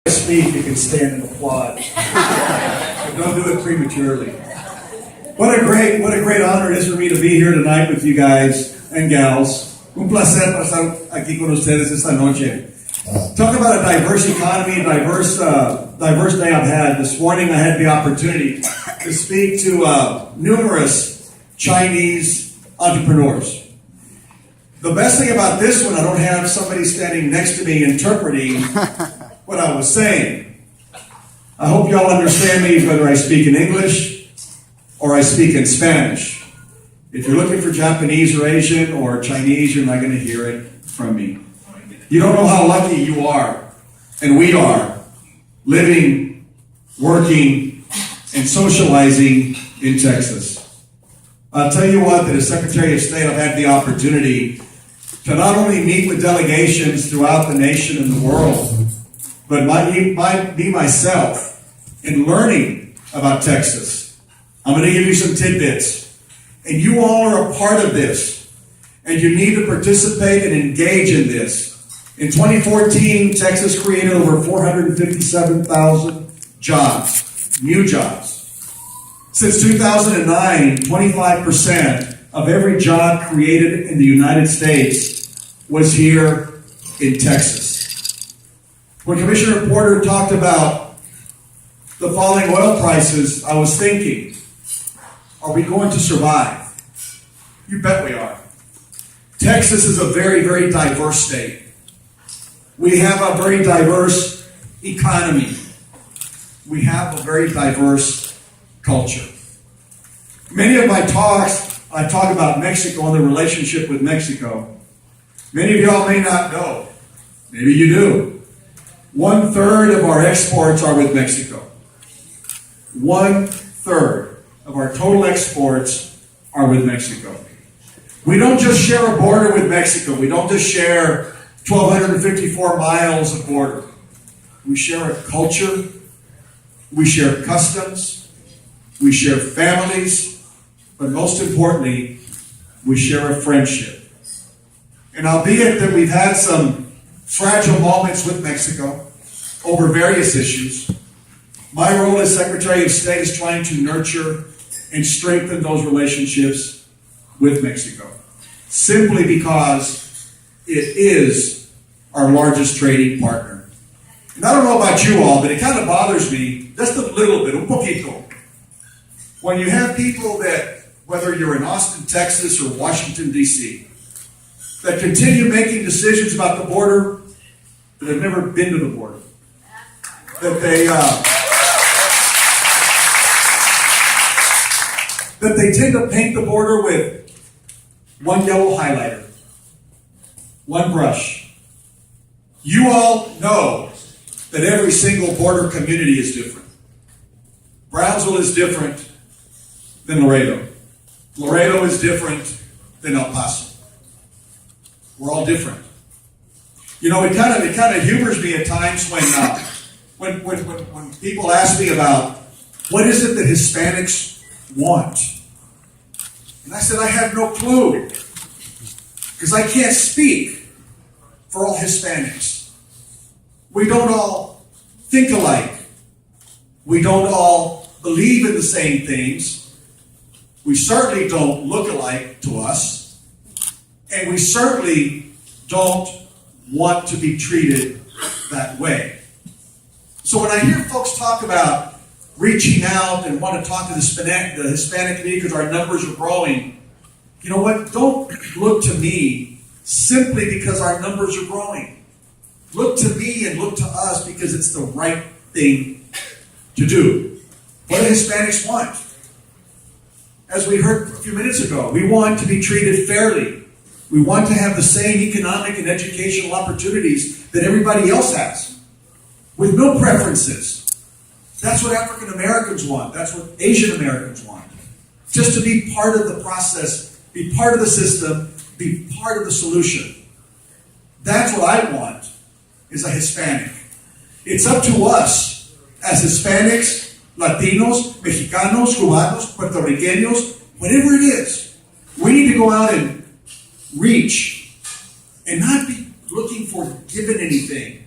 Speak, you can stand and applaud. But don't do it prematurely. What a great honor it is for me to be here tonight with you guys and gals. Un placer pasar aquí con ustedes esta noche. Talk about a diverse economy, diverse day I've had. This morning I had the opportunity to speak to numerous Chinese entrepreneurs. The best thing about this one, I don't have somebody standing next to me interpreting what I was saying. I hope y'all understand me whether I speak in English or I speak in Spanish. If you're looking for Japanese or Asian or Chinese, you're not going to hear it from me. You don't know how lucky you are, and we are, living, working, and socializing in Texas. I'll tell you what, that as Secretary of State, I've had the opportunity to not only meet with delegations throughout the nation and the world, but me myself in learning about Texas. I'm going to give you some tidbits. And you all are a part of this. And you need to participate and engage in this. In 2014, Texas created over 457,000 jobs, new jobs. Since 2009, 25% of every job created in the United States was here in Texas. When Commissioner Porter talked about the falling oil prices, I was thinking, are we going to survive? You bet we are. Texas is a very, very diverse state. We have a very diverse economy. We have a very diverse culture. Many of my talks, I talk about Mexico and the relationship with Mexico. Many of y'all may not know. Maybe you do. 1/3 of our exports are with Mexico. 1/3 of our total exports are with Mexico. We don't just share a border with Mexico. We don't just share 1,254 miles of border. We share a culture. We share customs. We share families. But most importantly, we share a friendship. And albeit that we've had some fragile moments with Mexico over various issues, my role as Secretary of State is trying to nurture and strengthen those relationships with Mexico, simply because it is our largest trading partner. And I don't know about you all, but it kind of bothers me just a little bit, un poquito, when you have people that, whether you're in Austin, Texas, or Washington, D.C., that continue making decisions about the border that have never been to the border. That they tend to paint the border with one yellow highlighter, one brush. You all know that every single border community is different. Brownsville is different than Laredo. Laredo is different than El Paso. We're all different. You know, it kind of humors me at times when people ask me about what is it that Hispanics want. And I said, I have no clue. Because I can't speak for all Hispanics. We don't all think alike. We don't all believe in the same things. We certainly don't look alike to us. And we certainly don't want to be treated that way. So when I hear folks talk about reaching out and want to talk to the Hispanic community because our numbers are growing, you know what? Don't look to me simply because our numbers are growing. Look to me and look to us because it's the right thing to do. What do Hispanics want? As we heard a few minutes ago, we want to be treated fairly. We want to have the same economic and educational opportunities that everybody else has, with no preferences. That's what African Americans want. That's what Asian Americans want. Just to be part of the process, be part of the system, be part of the solution. That's what I want as a Hispanic. It's up to us as Hispanics, Latinos, Mexicanos, Cubanos, Puerto Ricanos, whatever it is. We need to go out and reach and not be looking for given anything.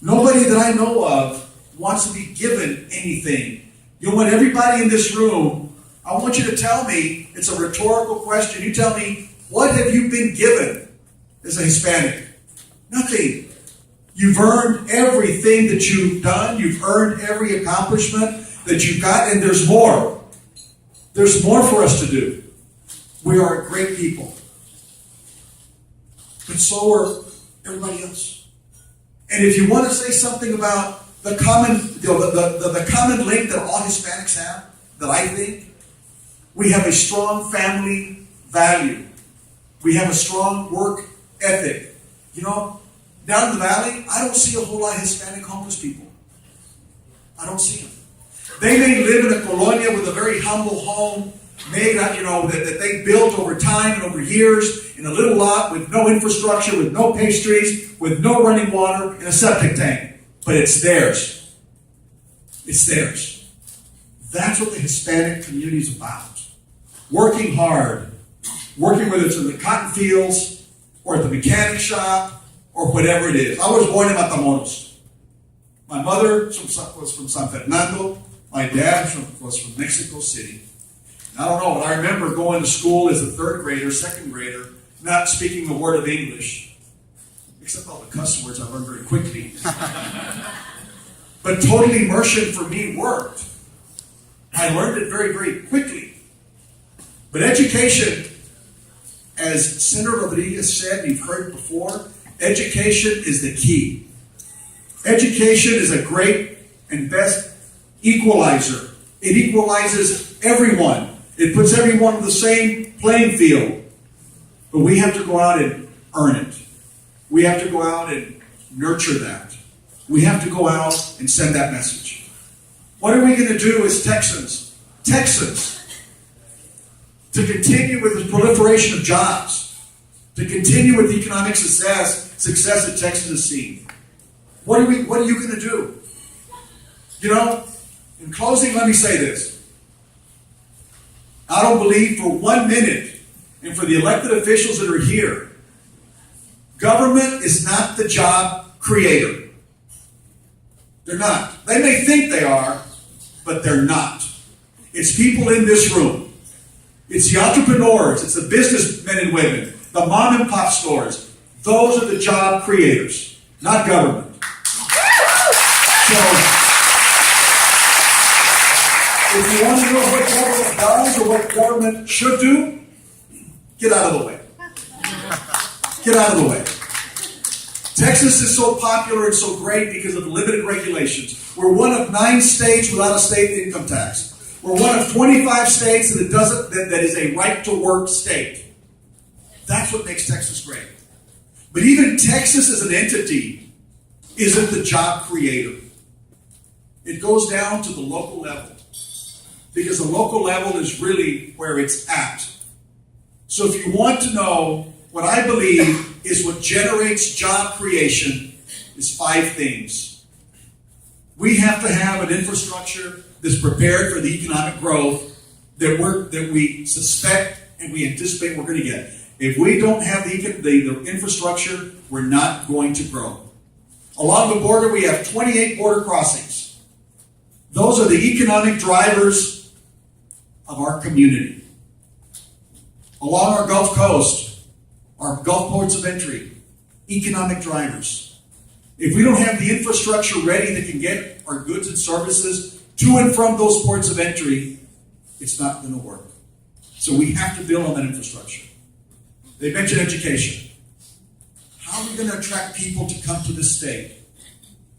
Nobody that I know of wants to be given anything. You want everybody in this room, I want you to tell me, it's a rhetorical question, you tell me, what have you been given as a Hispanic? Nothing. You've earned everything that you've done. You've earned every accomplishment that you've got, and there's more. There's more for us to do. We are a great people. But so are everybody else. And if you want to say something about the common, the common link that all Hispanics have, that I think, we have a strong family value. We have a strong work ethic. You know, down in the valley, I don't see a whole lot of Hispanic homeless people. I don't see them. They may live in a colonia with a very humble home made out, that they built over time and over years in a little lot with no infrastructure, with no pastries, with no running water, and a septic tank. But it's theirs. It's theirs. That's what the Hispanic community is about. Working hard. Working whether it's in the cotton fields or at the mechanic shop or whatever it is. I was born in Matamoros. My mother was from San Fernando. My dad was from Mexico City. I don't know, but I remember going to school as a third grader, second grader, not speaking a word of English, except all the cuss words I learned very quickly. But total immersion for me worked. I learned it very, very quickly. But education, as Senator Rodriguez said, you've heard before, education is the key. Education is a great and best equalizer. It equalizes everyone. It puts everyone on the same playing field. But we have to go out and earn it. We have to go out and nurture that. We have to go out and send that message. What are we going to do as Texans? To continue with the proliferation of jobs, to continue with the economic success that Texas has seen. What are you going to do? In closing, let me say this. I don't believe for 1 minute, and for the elected officials that are here, government is not the job creator. They're not. They may think they are, but they're not. It's people in this room. It's the entrepreneurs. It's the businessmen and women. The mom and pop stores. Those are the job creators, not government. So, if you want to know what government does or what government should do, get out of the way. Get out of the way. Texas is so popular and so great because of the limited regulations. We're one of 9 states without a state income tax. We're one of 25 states that is a right-to-work state. That's what makes Texas great. But even Texas as an entity isn't the job creator. It goes down to the local level. Because the local level is really where it's at. So if you want to know what I believe is what generates job creation is 5 things. We have to have an infrastructure that's prepared for the economic growth that we suspect and we anticipate we're going to get. If we don't have the infrastructure, we're not going to grow. Along the border, we have 28 border crossings. Those are the economic drivers of our community. Along our Gulf Coast, our Gulf ports of entry, economic drivers. If we don't have the infrastructure ready that can get our goods and services to and from those ports of entry, it's not going to work. So we have to build on that infrastructure. They mentioned education. How are we going to attract people to come to this state?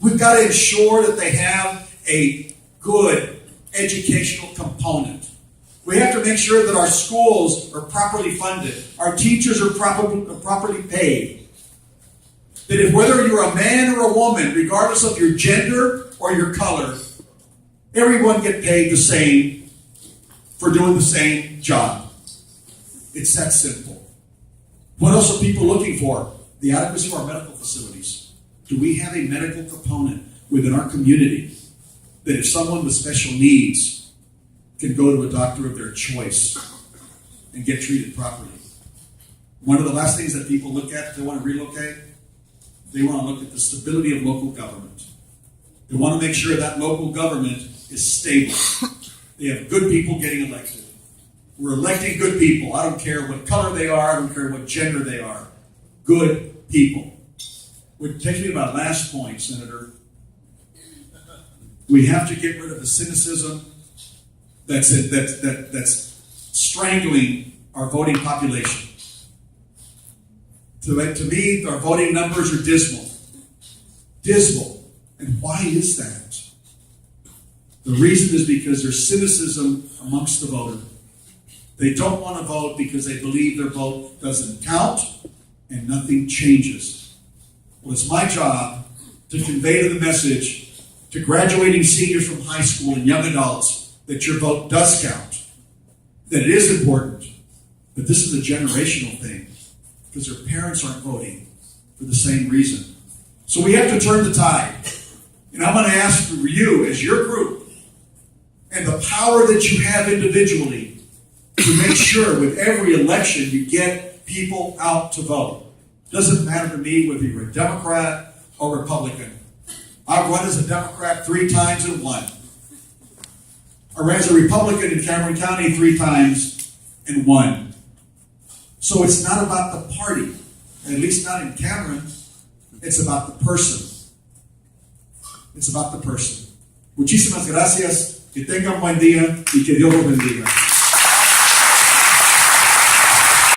We've got to ensure that they have a good educational component. We have to make sure that our schools are properly funded, our teachers are properly paid. That if whether you're a man or a woman, regardless of your gender or your color, everyone get paid the same for doing the same job. It's that simple. What else are people looking for? The adequacy of our medical facilities. Do we have a medical component within our community that if someone with special needs can go to a doctor of their choice and get treated properly? One of the last things that people look at if they want to relocate, They want to look at the stability of local government. They want to make sure that local government is stable. They have good people getting elected. We're electing good people. I don't care what color they are. I don't care what gender they are. Good people. Which takes me to my last point, Senator. We have to get rid of the cynicism that's strangling our voting population. To me, our voting numbers are dismal. Dismal. And why is that? The reason is because there's cynicism amongst the voter. They don't want to vote because they believe their vote doesn't count and nothing changes. Well, it's my job to convey the message to graduating seniors from high school and young adults that your vote does count, that it is important, but this is a generational thing because their parents aren't voting for the same reason. So we have to turn the tide. And I'm going to ask for you as your group and the power that you have individually to make sure with every election you get people out to vote. Doesn't matter to me whether you're a Democrat or Republican. I've run as a Democrat 3 times and won. I ran as a Republican in Cameron County 3 times and won. So it's not about the party, at least not in Cameron. It's about the person. It's about the person. Muchísimas gracias. Que tengan buen día y que Dios los bendiga.